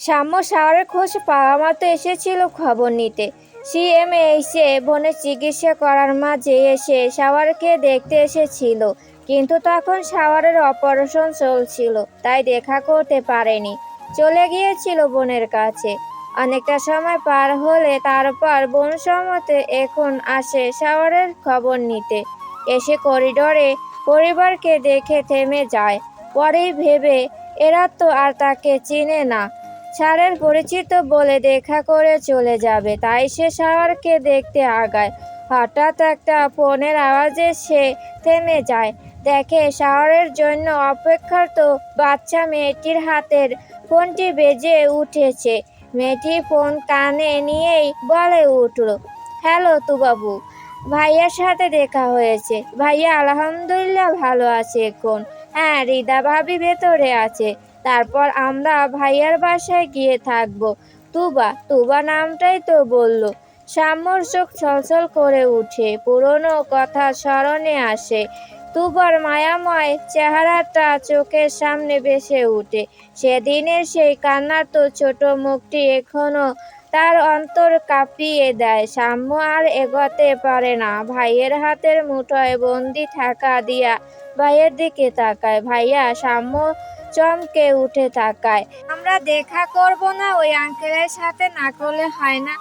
সাম্য শাওয়ারের খোঁজ পাওয়া মতো এসেছিল খবর নিতে। সিএমএ এসে বোনের চিকিৎসা করার মাঝে এসে শাওয়ারকে দেখতে এসেছিল, কিন্তু তখন শাওয়ারের অপারেশন চলছিল, তাই দেখা করতে পারেনি। চলে গিয়েছিল বোনের কাছে। অনেকটা সময় পার হলে তারপর বোন সম্মতে এখন আসে শাওয়ারের খবর নিতে। এসে করিডোরে পরিবারকে দেখে থেমে যায়। পরেই ভেবে এরা তো আর তাকে চিনে না, স্যারের পরিচিত বলে দেখা করে চলে যাবে, তাই সে শাওয়ারকে দেখতে আগায়। হঠাৎ একটা ফোনের আওয়াজে সে থেমে যায়। দেখে শাওয়ারের জন্য অপেক্ষারত বাচ্চা মেয়েটির হাতের ফোনটি বেজে উঠেছে। মেয়েটি ফোন কানে নিয়েই বলে উঠল, হ্যালো তুবাবু, ভাইয়ার সাথে দেখা হয়েছে। ভাইয়া আলহামদুলিল্লাহ ভালো আছে এখন। হ্যাঁ, রিদা ভাবি ভেতরে আছে। তারপর আমরা ভাইয়ার বাসায় গিয়ে থাকবো। তুবা, তুবা নামটাই তো বললো। সাম্যর চোখ ছলছল করে উঠে, পুরনো কথা স্মরণে আসে। তুবার মায়াময় চেহারাটা চোখের সামনে ভেসে উঠে। সেদিনের সেই কান্নার্ত ছোট মুখটি এখনো তার অন্তর কাঁপিয়ে দেয়। সাম্য আর এগোতে পারে না। ভাইয়ের হাতের মুঠোয় বন্দি থাকা দিয়া ভাইয়ের দিকে তাকায়। ভাইয়া! সাম্য চমকে উঠে তাকায়। আমরা দেখা করব না ওই আঙ্কেলের সাথে? না করলে হয় না?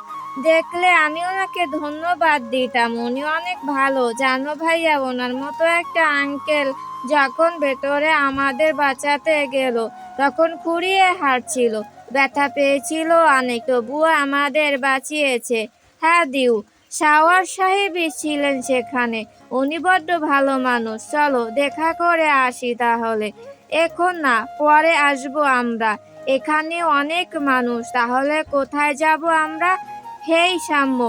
দেখলে আমি ওনাকে ধন্যবাদ দিতাম, উনি অনেক ভালো জানো ভাইয়া। ওনার মতো একটা আঙ্কেল যখন ভেতরে আমাদের বাঁচাতে গেল তখন খুঁড়িয়ে হাঁটছিল, ব্যথা পেয়েছিল অনেক, তবুও আমাদের বাঁচিয়েছে। হ্যাঁ দিউ, শাওয়ার সাহেবই ছিলেন সেখানে। উনি বড্ড ভালো মানুষ। চলো দেখা করে আসি তাহলে। এখন না, পরে আসবো আমরা। এখানে অনেক মানুষ। তাহলে কোথায় যাব আমরা? হেই সাম্য,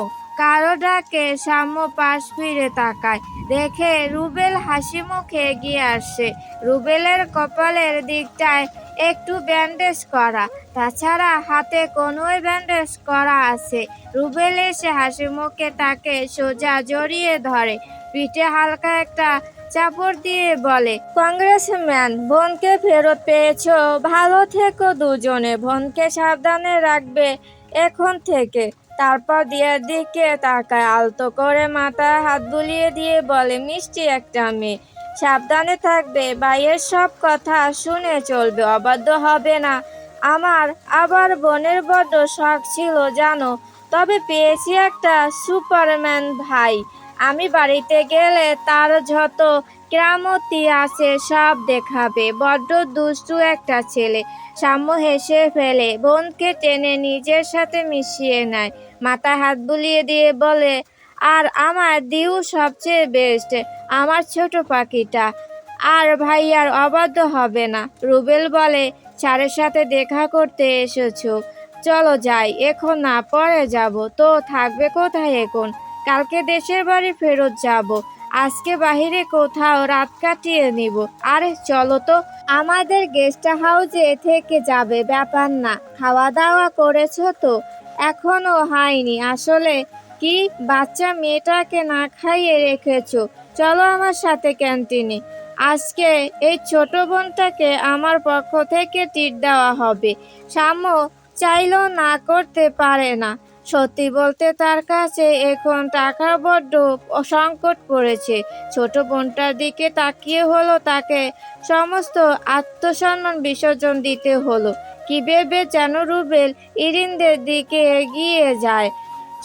কারো ডাকে সাম্য পাশ ফিরে তাকায়। দেখে রুবেল হাসি মুখে এগিয়ে আসছে। রুবেলের কপালের দিকটায় একটু ব্যান্ডেজ করা, তাছাড়া হাতে কোনোই ব্যান্ডেজ করা আছে। রুবেল এসে হাসি মুখে তাকে সোজা জড়িয়ে ধরে, পিঠে হালকা একটা চাপড় দিয়ে বলে, কংগ্রেস ম্যান, বোনকে ফেরত পেয়েছো। ভালো থেকো দুজনে। বোনকে সাবধানে রাখবে এখন থেকে। তারপর দিয়ার দিকে তাকায়, আলতো করে মাথায় হাত বুলিয়ে দিয়ে বলে, মিষ্টি একটা মেয়ে, সাবধানে থাকবে। ভাইয়ের সব কথা শুনে চলবে, অবাধ্য হবে না। আমার আবার বোনের বড্ড শখ ছিল জানো, তবে পেয়েছি একটা সুপারম্যান ভাই। আমি বাড়িতে গেলে তার যত কেরামতি আছে সব দেখাবে। বড্ড দুষ্টু একটা ছেলে। সাম্য হেসে ফেলে, বোনকে টেনে নিজের সাথে মিশিয়ে নেয়, মাথায় হাত বুলিয়ে দিয়ে বলে, আর আমার দিউ সবচেয়ে বেস্ট, আমার ছোট পাখিটা। আর ভাইয়ার অবাধ্য হবে না। রুবেল বলে, স্যারের সাথে দেখা করতে এসেছো, চলো যাই। এখন না, পরে যাব। তো থাকবে কোথায় এখন? কালকে দেশের বাড়ি ফেরত যাব। আজকে বাহিরে কোথাও রাত কাটিয়ে নিব। আরে চলো তো, আমাদের গেস্ট হাউসে থেকে যাবে, ব্যাপার না। খাওয়া দাওয়া করেছো তো? এখনো হয়নি আসলে। কি, বাচ্চা মেয়েটাকে না খাইয়ে রেখেছো? চলো আমার সাথে ক্যান্টিনে। আজকে এই ছোট বোনটাকে আমার পক্ষ থেকে ট্রিট দেওয়া হবে। সাম্য চাইলেও না করতে পারে না। সত্যি বলতে তার কাছে এখন টাকার বড্ড সংকট পড়েছে। ছোট বোনটার দিকে তাকিয়ে হলো তাকে সমস্ত আত্মসম্মান বিসর্জন দিতে হলো। কি ভেবে যেন রুবেল ইরিনদের দিকে এগিয়ে যায়।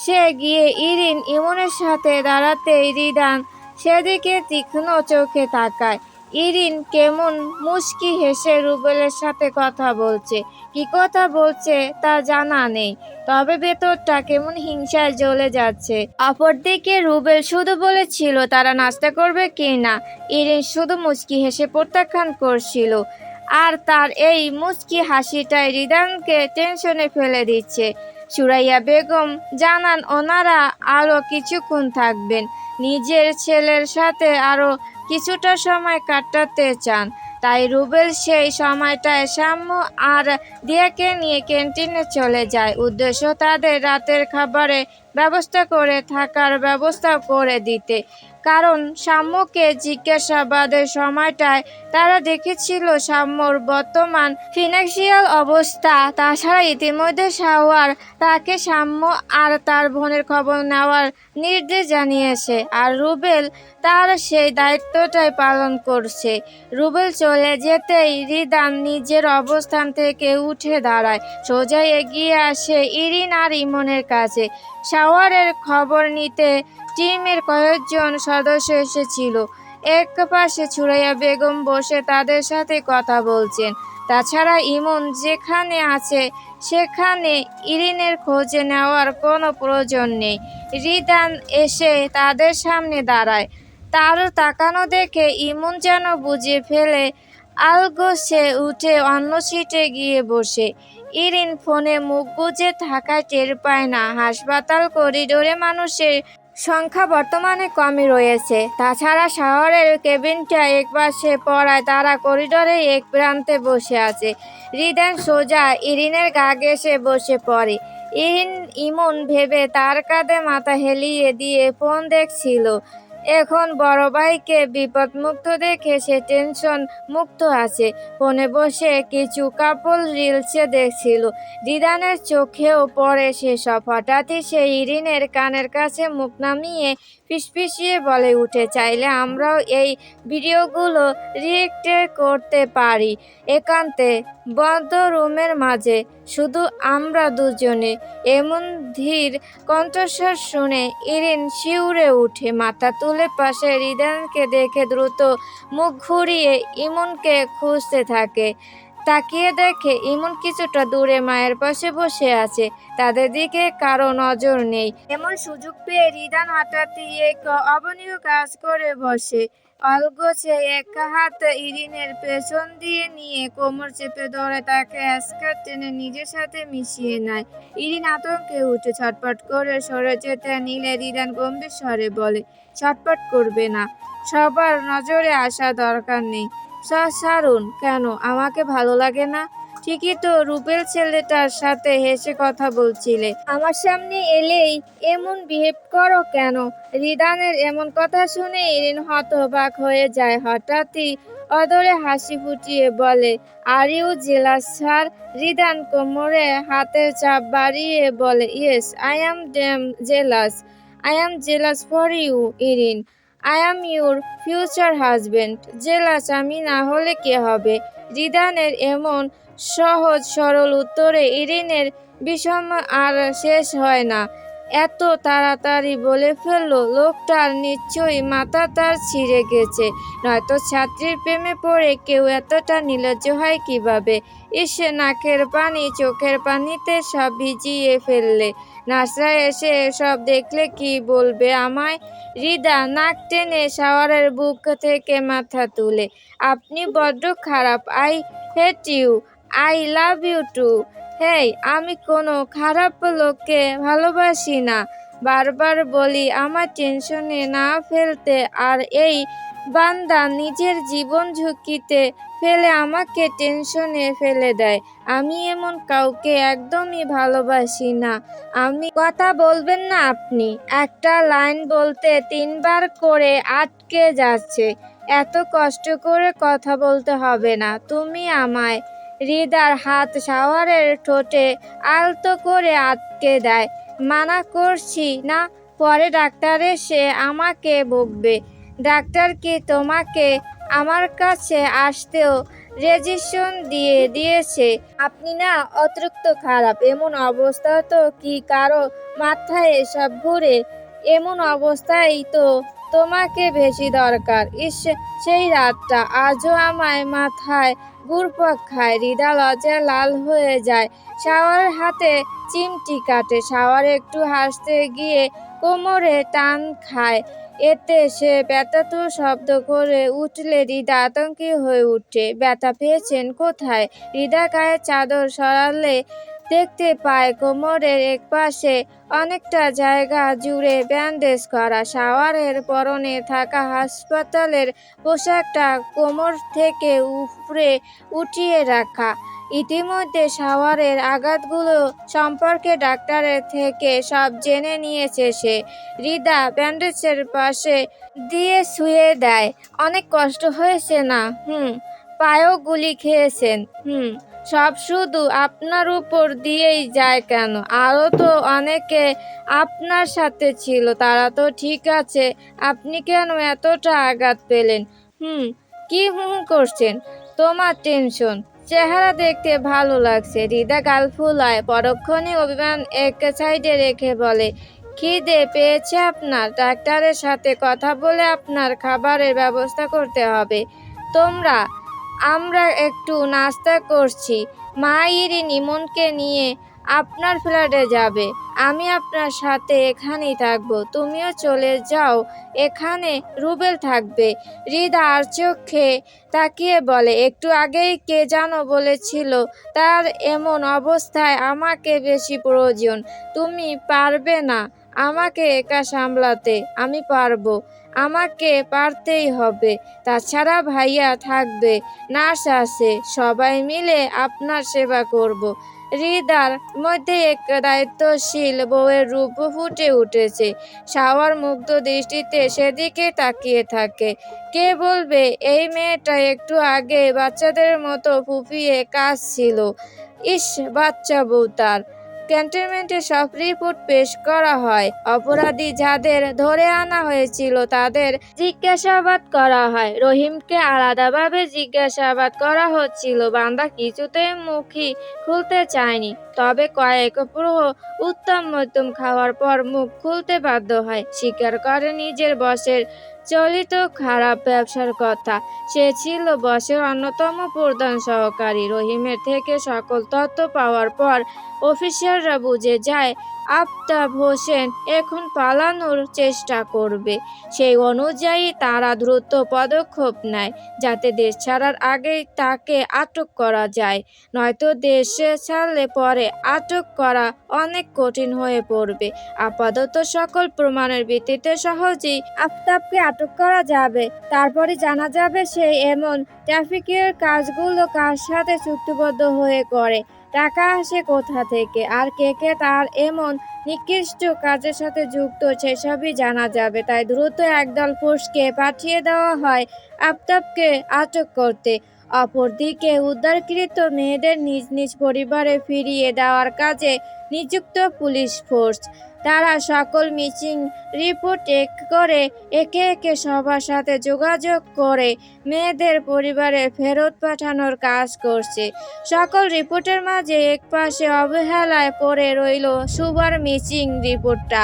সে গিয়ে ইরিন ইমনের সাথে দাঁড়াতেই রিদান সেদিকে তীক্ষ্ণ চোখে তাকায়। ইরিন কেমন মুচকি হেসে রুবেলের সাথে কথা বলছে। কি কথা বলছে তা জানা নেই, তবে ভেতরটা কেমন হিংসায় জ্বলে যাচ্ছে। অপরদিকে রুবেল শুধু বলেছিল তারা নাস্তা করবে কি না। ইরিন শুধু মুচকি হেসে প্রত্যাখ্যান করছিল। আর তার এই মুচকি হাসিটাই রিদানকে টেনশনে ফেলে দিচ্ছে। সুরাইয়া বেগম জানান ওনারা আরও কিছুক্ষণ থাকবেন, নিজের ছেলের সাথে আরও কিছুটা সময় কাটাতে চান। তাই রুবেল সেই সময়টায় সাম্য আর দিয়াকে নিয়ে ক্যান্টিনে চলে যায়। উদ্দেশ্য তাদের রাতের খাবারে ব্যবস্থা করে থাকার ব্যবস্থা করে দিতে। কারণ সাম্যকে জিজ্ঞাসাবাদের সময়টায় তারা দেখেছিল সাম্যর বর্তমান ফিনান্সিয়াল অবস্থা। তাছাড়া ইতিমধ্যে শাওয়ার তাকে সাম্য আর তার বোনের খবর নেওয়ার নির্দেশ জানিয়েছে, আর রুবেল তার সেই দায়িত্বটাই পালন করছে। রুবেল চলে যেতেই রিদান নিজের অবস্থান থেকে উঠে দাঁড়ায়, সোজা এগিয়ে আসে ইরিন আর ইমনের কাছে। শাওয়ারের খবর নিতে টিমের কয়েকজন সদস্য এসেছিল। এক পাশে সুরাইয়া বেগম বসে তাদের সাথে কথা বলছেন। তাছাড়া ইমন যেখানে আছে সেখানে ইরিনের খোঁজে নেওয়ার কোনো প্রয়োজন নেই। রিদান এসে তাদের সামনে দাঁড়ায়। তার তাকানো দেখে ইমন যেন বুঝে ফেলে আলগোছে উঠে অন্য সিটে গিয়ে বসে। ইরিন ফোনে মুখ বুজে থাকায় টের পায় না হাসপাতাল করিডোরে মানুষের সংখ্যা বর্তমানে কমই রয়েছে। তাছাড়া শহরের কেবিনটা একপাশে পড়ায় তারা করিডোরে এক প্রান্তে বসে আছে। রিদান সোজা ইরিনের গা ঘেঁষে বসে পড়ে। ইমন ভেবে তার কাঁধে মাথা হেলিয়ে দিয়ে ফোন দেখছিল। এখন বড় ভাইকে বিপদমুক্ত দেখে সে টেনশন মুক্ত আছে। ফোনে বসে কিছু কাপল রিলসে দেখছিল। রিদানের চোখেও পড়ে সেসব। হঠাৎই সে ইরিনের কানের কাছে মুখ নামিয়ে ফিসফিসিয়ে বলে উঠে, চাইলে আমরাও এই ভিডিওগুলো রিয়েক্ট করতে পারি একান্তে, বন্ধ রুমের মাঝে, শুধু আমরা দুজনে। এমন ধীর কণ্ঠস্বর শুনে ইরিন শিউরে উঠে মাথা তুলে পাশে রিদানকে দেখে দ্রুত মুখ ঘুরিয়ে ইমনকে খুঁজতে থাকে। তাকিয়ে দেখে ইমন কিছুটা দূরে মায়ের পাশে বসে আছে। তাদের দিকে কারো নজর নেই। এমন সুযোগ পেয়ে রিদান হঠাৎই এক অভাবনীয় কাজ করে বসে। অলগোছে এক হাত ইরিনের পেছন দিয়ে নিয়ে কোমর চেপে ধরে তাকে স্কার্ট টেনে নিজের সাথে মিশিয়ে নেয়। ইরিন আতঙ্কে উঠে ছটফট করে সরে যেতে নিলে রিদান গম্ভীর স্বরে বলে, ছটফট করবে না, সবার নজরে আসা দরকার নেই। ছাড়ুন। কেন, আমাকে ভালো লাগে না? ঠিকই তো, রুবেল ছেলেটার সাথে হেসে কথা বলছিলে, আমার সামনে এলেই এমন বিহেভ করো কেন? রিদানের এমন কথা শুনে ইরিন হতবাক হয়ে যায়। হঠাৎই অদরে হাসি ফুটিয়ে বলে, are you jealous sir? Ridan কোমরে হাতের চাপ বাড়িয়ে বলে, yes, I am damn jealous. I am jealous for you Irin. I am your future husband. Jealous আমি না হলে কে হবে? রিদানের এমন সহজ সরল উত্তরে ইরিনের বিষম আর শেষ হয় না। এত তাড়াতাড়ি বলে ফেললো, লোকটার নিশ্চয়ই মাথা তার ছিঁড়ে গেছে, নয়তো ছাত্রীর প্রেমে পড়ে কেউ এতটা নির্লজ্জ হয় কিভাবে? ইসে, নাকের পানি চোখের পানিতে সব ভিজিয়ে ফেললে। নার্সরা এসে সব দেখলে কি বলবে আমায়? রিদা নাক টেনে শাওয়ারের বুক থেকে মাথা তুলে, আপনি বড্ড খারাপ। I hate you. I love you too. Hey, আমি কোনো খারাপ লোককে ভালোবাসি না। বারবার বলি আমার টেনশনে না ফেলতে, আর এই বান্দা নিজের জীবন ঝুঁকিতে ফেলে আমাকে টেনশনে ফেলে দেয়। আমি এমন কাউকে একদমই ভালোবাসি না। আমি কথা বলবেন না আপনি? একটা লাইন বলতে 3বার করে আটকে যাচ্ছে। এত কষ্ট করে কথা বলতে হবে না, তুমি আমায়। রিদার হাত শাওয়ারের ঠোঁটে আলতো করে আটকে দেয়। মানা করছি না, পরে ডাক্তার এসে আমাকে বকবে। ডাক্তার কি তোমাকে আমার কাছে আসতেও রেজিস্ট্রেশন দিয়ে দিয়েছে? আপনি না অতিরিক্ত খারাপ। এমন অবস্থা তো কি কারো মাথায় এসব ঘুরে? এমন অবস্থায় তো তোমাকে বেশি দরকার। ইস, সেই রাতটা আজও আমায় মাথায় ঘুরপাক খায়। রিদা লজ্জায় লাল হয়ে যায়। শাওয়ারের হাতে চিমটি কাটে। শাওয়ার একটু হাসতে গিয়ে কোমরে টান খায়। এতে সে ব্যথাতুর শব্দ করে উঠলে রিদা আতঙ্কি হয়ে উঠে। ব্যথা পেয়েছেন কোথায়? রিদা গায়ে চাদর সরালে দেখতে পায় কোমরের একপাশে অনেকটা জায়গা জুড়ে ব্যান্ডেজ করা। শাওয়ারের পরনে থাকা হাসপাতালের পোশাকটা কোমর থেকে উপরে উঠিয়ে রাখা। ইতিমধ্যে শাওয়ারের আঘাতগুলো সম্পর্কে ডাক্তারের থেকে সব জেনে নিয়েছে সে। হৃদা ব্যান্ডেজের পাশে দিয়ে শুয়ে দেয়। অনেক কষ্ট হয়েছে না? পায়েও গুলি খেয়েছেন? সব শুধু আপনার উপর দিয়েই যায় কেন? আরও তো অনেকে আপনার সাথে ছিল, তারা তো ঠিক আছে। আপনি কেন এতটা আঘাত পেলেন? কি করছেন? তোমার টেনশন। চেহারা দেখতে ভালো লাগছে। হৃদা গাল ফুলায়, পরক্ষণে অভিমান এক সাইডে রেখে বলে, খিদে পেয়েছে আপনার? ডাক্তারের সাথে কথা বলে আপনার খাবারের ব্যবস্থা করতে হবে। আমরা একটু নাস্তা করছি। মা ইরিনি মনকে নিয়ে আপনার ফ্ল্যাটে যাবে। আমি আপনার সাথে এখানেই থাকবো। তুমিও চলে যাও, এখানে রুবেল থাকবে। হৃদা আর চোখে তাকিয়ে বলে, একটু আগেই কে যেন বলেছিল তার এমন অবস্থায় আমাকে বেশি প্রয়োজন। তুমি পারবে না আমাকে একা সামলাতে? আমি পারবো। আমাকে পারতেই হবে। তাছাড়া ভাইয়া থাকবে, নার্স আছে, সবাই মিলে আপনার সেবা করব। হৃদার মধ্যে এক দায়িত্বশীল বউয়ের রূপ ফুটে উঠেছে। শাওয়ার মুগ্ধ দৃষ্টিতে সেদিকে তাকিয়ে থাকে। কে বলবে এই মেয়েটা একটু আগে বাচ্চাদের মতো ফুপিয়ে কাঁদছিল। ইস, বাচ্চা বউ তার। ক্যান্টনমেন্টে সব রিপোর্ট পেশ করা হয়। অপরাধী যাদের ধরে আনা হয়েছিল তাদের জিজ্ঞাসাবাদ করা হয়। রহিমকে আলাদাভাবে জিজ্ঞাসাবাদ করা হচ্ছিল। বান্দা কিছুতেই মুখই খুলতে চায়নি, তবে কয়েক প্রহর উত্তম মধ্যম খাওয়ার পর মুখ খুলতে বাধ্য হয়। স্বীকার করে নিজের বসের চলিত খারাপ ব্যবসার কথা। সে ছিল বসের অন্যতম প্রধান সহকারী। রহিমের থেকে সকল তথ্য পাওয়ার পর অফিসাররা বুঝে যায় আফতাব হোসেন এখন পালানোর চেষ্টা করবে। সেই অনুযায়ী তারা দ্রুত পদক্ষেপ নেয়, যাতে দেশ ছাড়ার আগেই তাকে আটক করা যায়। নয়তো দেশে ছাড়লে পরে আটক করা অনেক কঠিন হয়ে পড়বে। আপাতত সকল প্রমাণের ভিত্তিতে সহজেই আফতাবকে আটক করা যাবে। তারপরে জানা যাবে সে এমন ট্রাফিকের কাজগুলো কার সাথে চুক্তিবদ্ধ হয়ে করে, টাকা আসে কোথা থেকে, আর কে কে তার এমন নিকৃষ্ট কাজের সাথে যুক্ত, সেসবই জানা যাবে। তাই দ্রুত একদল ফোর্সকে পাঠিয়ে দেওয়া হয় আফতাবকে আটক করতে। অপরদিকে উদ্ধারকৃত মেয়েদের নিজ নিজ পরিবারে ফিরিয়ে দেওয়ার কাজে নিযুক্ত পুলিশ ফোর্স। তারা সকল মিসিং রিপোর্ট করে একে একে সবার সাথে যোগাযোগ করে মেয়েদের পরিবারে ফেরত পাঠানোর কাজ করছে। সকল রিপোর্টের মাঝে একপাশে অবহেলায় পড়ে রইল সুবার মিসিং রিপোর্টটা।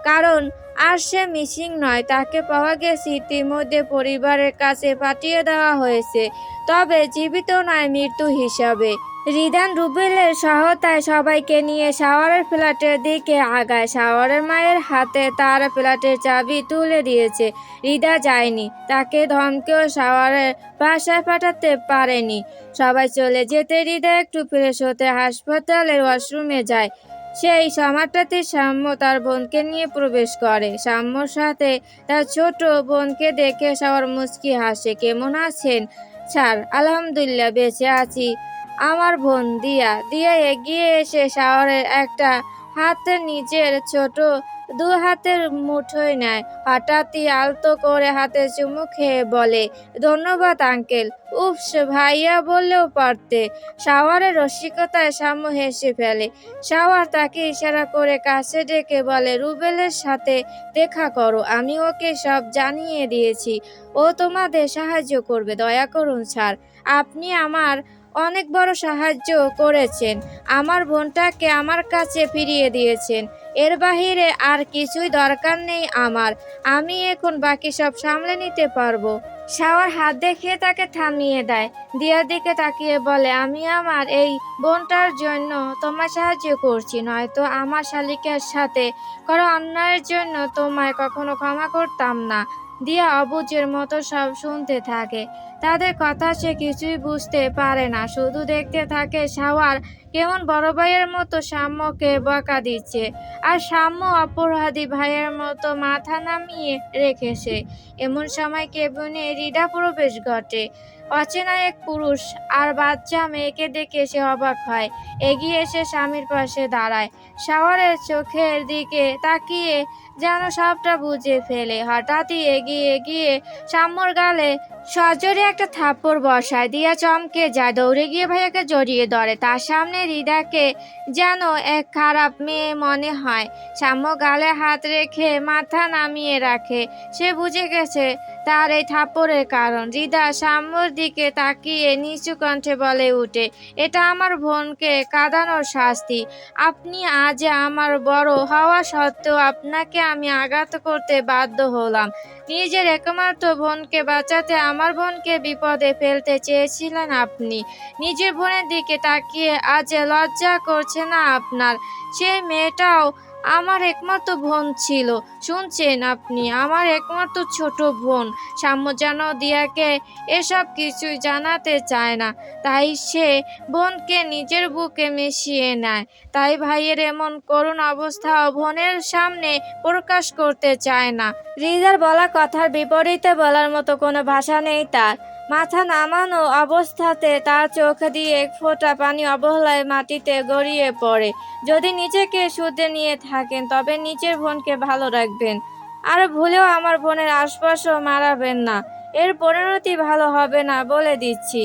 কারণ আর সে মিসিং নয়, তাকে পাওয়া গেছে ইতিমধ্যে পরিবারের কাছে পাঠিয়ে দেওয়া হয়েছে, তবে জীবিত নয়, মৃত্যু হিসাবে। রিদান রুবেলের সহায়তায় সবাইকে নিয়ে শাওয়ারের ফ্ল্যাটের দিকে আগায়। শাওয়ারের মায়ের হাতে তার ফ্ল্যাটের চাবি তুলে দিয়েছে। রিদা যায়নি, তাকে ধমকেও শাওয়ারের বাসায় পাঠাতে পারেনি। সবাই চলে যেতে রিদা একটু ফ্রেশ হতে হাসপাতালের ওয়াশরুমে যায়। সেই সময়টাতে সাম্য তার বোনকে নিয়ে প্রবেশ করে। সাম্যর সাথে তার ছোট বোনকে দেখে শাওয়ার মুচকি হাসে। কেমন আছেন স্যার? আলহামদুলিল্লাহ, বেঁচে আছি। আমার বোন দিয়া। দিয়া এগিয়ে এসে শাওয়ারের একটা হাত নিজের ছোট দু হাতের মুঠোয় নেয়। হঠাৎই আলতো করে হাতে চুমু খেয়ে বলে, ধন্যবাদ আঙ্কেল। উফস, ভাইয়া বললেও পারতে। শাওয়ারের রসিকতায় সাম্য হেসে ফেলে। শাওয়ার তাকে ইশারা করে কাছে ডেকে বলে, রুবেলের সাথে দেখা করো, আমি ওকে সব জানিয়ে দিয়েছি। ও তোমাদের সাহায্য করবে। দয়া করুন স্যার, আপনি আমার অনেক বড় সাহায্য করেছেন। আমার বোনটাকে আমার কাছে ফিরিয়ে দিয়েছেন। এর বাহিরে আর কিছুই দরকার নেই আমার। আমি এখন বাকি সব সামলে নিতে পারবো। শাওয়ার হাত দেখিয়ে তাকে থামিয়ে দেয়। দিয়ার দিকে তাকিয়ে বলে, আমি আমার এই বোনটার জন্য তোমায় সাহায্য করছি, নয়তো আমার শালিকের সাথে করা অন্যায়ের জন্য তোমায় কখনো ক্ষমা করতাম না। দিয়া অবুঝের মতো সব শুনতে থাকে। তাদের কথা সে কিছুই বুঝতে পারে না, শুধু দেখতে থাকে শাওয়ার কেমন বড় ভাইয়ের মতো সাম্যকে বকা দিচ্ছে, আর সাম্য অপরাধী ভাইয়ের মতো মাথা নামিয়ে রেখেছে। এমন সময় কেবিনে হৃদা প্রবেশ ঘটে। অচেনা এক পুরুষ আর বাচ্চা মেয়েকে দেখে সে অবাক হয়, এগিয়ে এসে স্বামীর পাশে দাঁড়ায়। শাওয়ারের চোখের দিকে তাকিয়ে যেন সবটা বুঝে ফেলে। হঠাৎই এগিয়ে গিয়ে সাম্যর গালে সজোরে একটা থাপ্পড় বসায়। দিয়া চমকে যায়, দৌড়ে গিয়ে ভাইয়াকে জড়িয়ে ধরে। তার সামনে হৃদাকে যেন এক খারাপ মেয়ে মনে হয়। সাম্য গালে হাত রেখে মাথা নামিয়ে রাখে। সে বুঝে গেছে তার এই থাপ্পড়ের কারণ। হৃদা সাম্যর দিকে তাকিয়ে নিচু কণ্ঠে বলে উঠে, এটা আমার বোনকে কাঁদানোর শাস্তি। আপনি আজ আমার বড় হওয়া সত্ত্বেও আপনাকে আমি আঘাত করতে বাধ্য হলাম। নিজের একমাত্র বোনকে বাঁচাতে আমার বোনকে বিপদে ফেলতে চেয়েছিলেন আপনি। নিজের বোনের দিকে তাকিয়ে আজ লজ্জা করছে না আপনার? সেই মেয়েটাও আমার একমাত্র বোন ছিল। শুনছেন আপনি, আমার একমাত্র ছোট বোন। সাম্য যেন দিয়াকে এসব কিছুই জানাতে চায় না, তাই সে বোনকে নিজের বুকে মিশিয়ে নেয়। তাই ভাইয়ের এমন করুণ অবস্থাও বোনের সামনে প্রকাশ করতে চায় না। হৃদার বলা কথার বিপরীতে বলার মতো কোনো ভাষা নেই তার। মাথা নামানো অবস্থাতে তার চোখ দিয়ে এক ফোঁটা পানি অবহেলায় মাটিতে গড়িয়ে পড়ে। যদি নিজেকে শুধরে নিয়ে থাকেন তবে নিজের বোনকে ভালো রাখবেন, আর ভুলেও আমার বোনের আশপাশও মারাবেন না। এর পরিণতি ভালো হবে না বলে দিচ্ছি।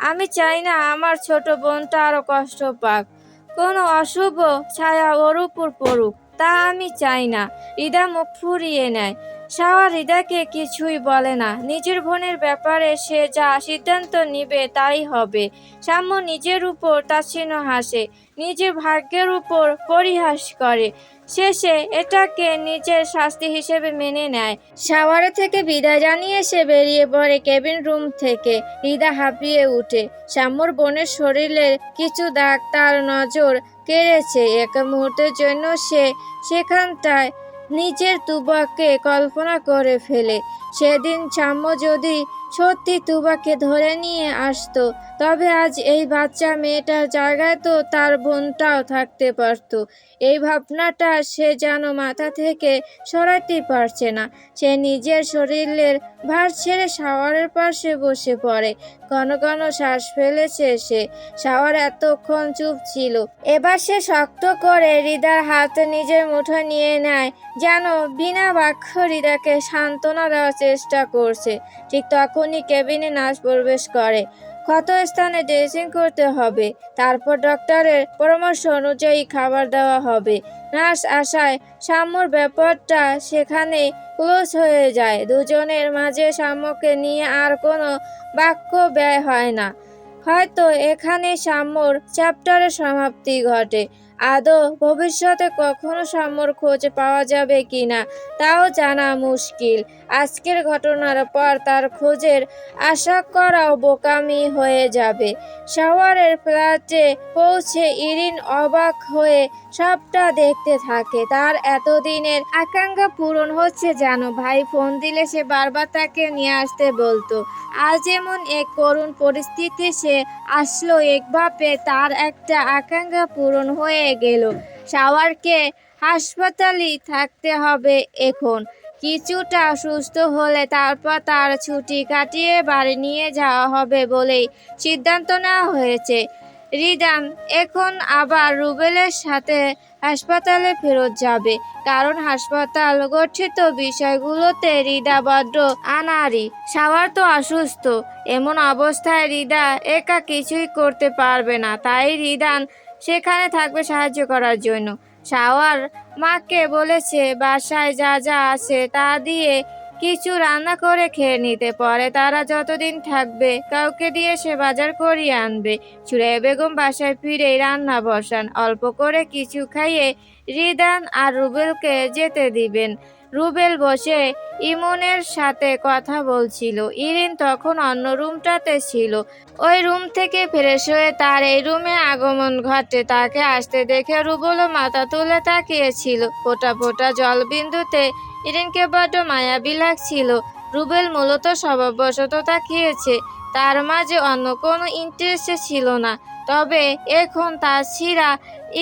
আমি চাই না আমার ছোট বোনটা আরো কষ্ট পাক, কোনো অশুভ ছায়া ওর উপর পড়ুক, তা আমি চাই না। হৃদা মুখ ফুরিয়ে নেয়। শাওয়ার হৃদাকে কিছুই বলে না। নিজের বোনের ব্যাপারে সে যা সিদ্ধান্ত নিবে তাই হবে। সাম্য নিজের উপর তাচ্ছিন্ন হাসে, নিজের ভাগ্যের উপর পরিহাস করে। শেষে এটাকে নিজের শাস্তি হিসেবে মেনে নেয়। শাওয়ারে থেকে বিদায় জানিয়ে সে বেরিয়ে পড়ে কেবিন রুম থেকে। হৃদা হাঁপিয়ে উঠে। সাম্যর বোনের শরীরের কিছু দাগ তার নজর কেড়েছে। এক মুহূর্তের জন্য সে সেখানটায় নিজের তুবাকে কল্পনা করে ফেলে। সেদিন সাম্য যদি সত্যি তুবাকে ধরে নিয়ে আসতো, তবে আজ এই বাচ্চা মেয়েটার জায়গায় তো তার বোনটাও থাকতে পারত। এই ভাবনাটা সে যেন মাথা থেকে সরাতে পারছে না। সে নিজের শরীরের ভার ছেড়ে শাওয়ারের পাশে বসে পড়ে। ঘন ঘন শ্বাস ফেলেছে সে। শাওয়ার এতক্ষণ চুপ ছিল, এবার সে শক্ত করে হৃদার হাত নিজের মুঠোয় নিয়ে নেয়, যেন বিনা বাক্য হৃদাকে সান্ত্বনা দেওয়ার চেষ্টা করছে। ঠিক তখনই কেবিনে নার্স প্রবেশ করে। ক্ষত স্থানে ড্রেসিং করতে হবে, তারপর ডক্টরের পরামর্শ অনুযায়ী খাবার দেওয়া হবে। নার্স আসায় সাম্যর ব্যাপারটা সেখানে ক্লোজ হয়ে যায়। দুজনের মাঝে সাম্যকে নিয়ে আর কোনো বাক্য ব্যয় হয় না। হয়তো এখানে সাম্যর চ্যাপ্টারের সমাপ্তি ঘটে। আদৌ ভবিষ্যতে কখনো সাম্যর খোঁজ পাওয়া যাবে কিনা তাও জানা মুশকিল। আজকের ঘটনার পর তার খোঁজের আশা করাও বোকামি হয়ে যাবে। শাওয়ারের ফ্ল্যাটে পৌঁছে ইরিন অবাক হয়ে সবটা দেখতে থাকে। তার এতদিনের আকাঙ্ক্ষা পূরণ হচ্ছে যেন। ভাই ফোন দিলে সে বারবার তাকে নিয়ে আসতে বলতো। আজ এমন এক করুণ পরিস্থিতি সে আসলো, একভাবে তার একটা আকাঙ্ক্ষা পূরণ হয়ে গেল। শাওয়ারকে হাসপাতালে থাকতে হবে এখন। কিছুটা সুস্থ হলে তারপর তার ছুটি কাটিয়ে বাড়ি নিয়ে যাওয়া হবে বলেই সিদ্ধান্ত নেওয়া হয়েছে। রিদান এখন আবার রুবেলের সাথে হাসপাতালে ফেরত যাবে, কারণ হাসপাতাল গঠিত বিষয়গুলোতে রিদা বড্ড আনাড়ি। শাওয়ার তো অসুস্থ, এমন অবস্থায় রিদা একা কিছুই করতে পারবে না, তাই রিদান সেখানে থাকবে সাহায্য করার জন্য। শাওয়ার মাকে বলেছে বাসায় যা যা আছে তা দিয়ে কিছু রান্না করে খেয়ে নিতে, পরে তারা যতদিন থাকবে কাউকে দিয়ে সে বাজার করিয়ে আনবে। সুরাইয়া বেগম বাসায় ফিরেই রান্না বসান। অল্প করে কিছু খাইয়ে রিদান আর রুবেলকে যেতে দিবেন। রুবেল বসে ইমনের সাথে কথা বলছিল। ইরিন তখন অন্য রুমটাতে ছিল। ওই রুম থেকে ফ্রেশ হয়ে তার এই রুমে আগমন ঘটে। তাকে আসতে দেখে রুবেলও মাথা তুলে তাকিয়েছিল। ফোঁটা ফোঁটা জলবিন্দুতে ইরিনকে বড্ড মায়াবী লাগছিল। রুবেল মূলত স্বভাববশত তাকিয়েছে, তার মাঝে অন্য কোনো ইন্টারেস্ট ছিল না। তবে এখন তার ছিঁড়া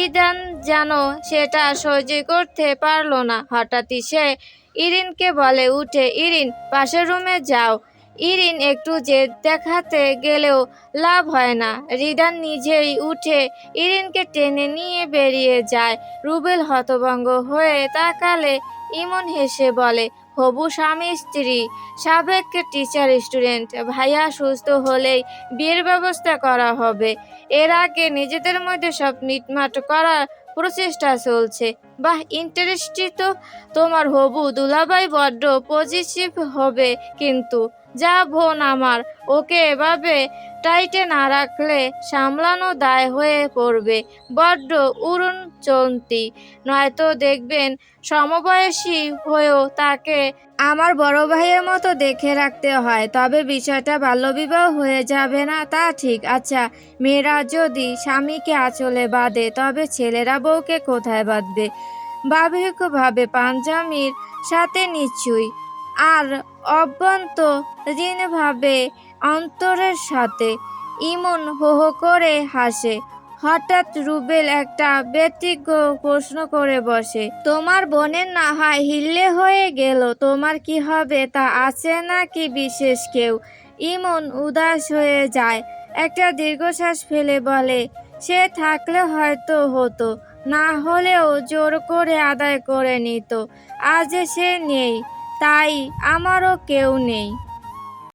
ইদান যেন সেটা সহ্য করতে পারল না। হঠাৎই সে ইরিনকে বলে উঠে, ইরিন, পাশের রুমে যাও। ইরিন একটু জেদ দেখাতে গেলেও লাভ হয় না। রিদান নিজেই উঠে ইরিনকে টেনে নিয়ে বেরিয়ে যায়। রুবেল হতভম্ব হয়ে তাকালে ইমন হেসে বলে, হবু স্বামী স্ত্রী, সাবেক টিচার স্টুডেন্ট, ভাইয়া সুস্থ হলেই বিয়ের ব্যবস্থা করা হবে। এর আগে নিজেদের মধ্যে সব মিটমাট করার প্রচেষ্টা চলছে। বাহ, ইন্টারেস্টি তো। তোমার হবু দুলাভাই বড্ড পজিটিভ হবে কিন্তু। যা বোন আমার, ওকে এভাবে টাইটে না রাখলে সামলানো দায় হয়ে পড়বে। বড্ড উড়ন চলতি, নয়তো দেখবেন সমবয়সী হয়েও তাকে আমার বড় ভাইয়ের মতো দেখে রাখতে হয়। তবে বিষয়টা বাল্যবিবাহ হয়ে যাবে না তা ঠিক। আচ্ছা, মেয়েরা যদি স্বামীকে আঁচলে বাঁধে তবে ছেলেরা বউকে কোথায় বাঁধবে? ভাবে পাঞ্জামির সাথে নিশ্চয়ই, আর অভ্যন্তরীণভাবে অন্তরের সাথে। ইমন হো হো করে হাসে। হঠাৎ রুবেল একটা ব্যতিক্রম প্রশ্ন করে বসে, তোমার বোনের না হয় হিল্লে হয়ে গেল, তোমার কি হবে তা আছে নাকি বিশেষ কেউ? ইমন উদাস হয়ে যায়। একটা দীর্ঘশ্বাস ফেলে বলে, সে থাকলে হয়তো হতো, না হলেও জোর করে আদায় করে নিত। আজ সে নেই, তাই আমারও কেউ নেই।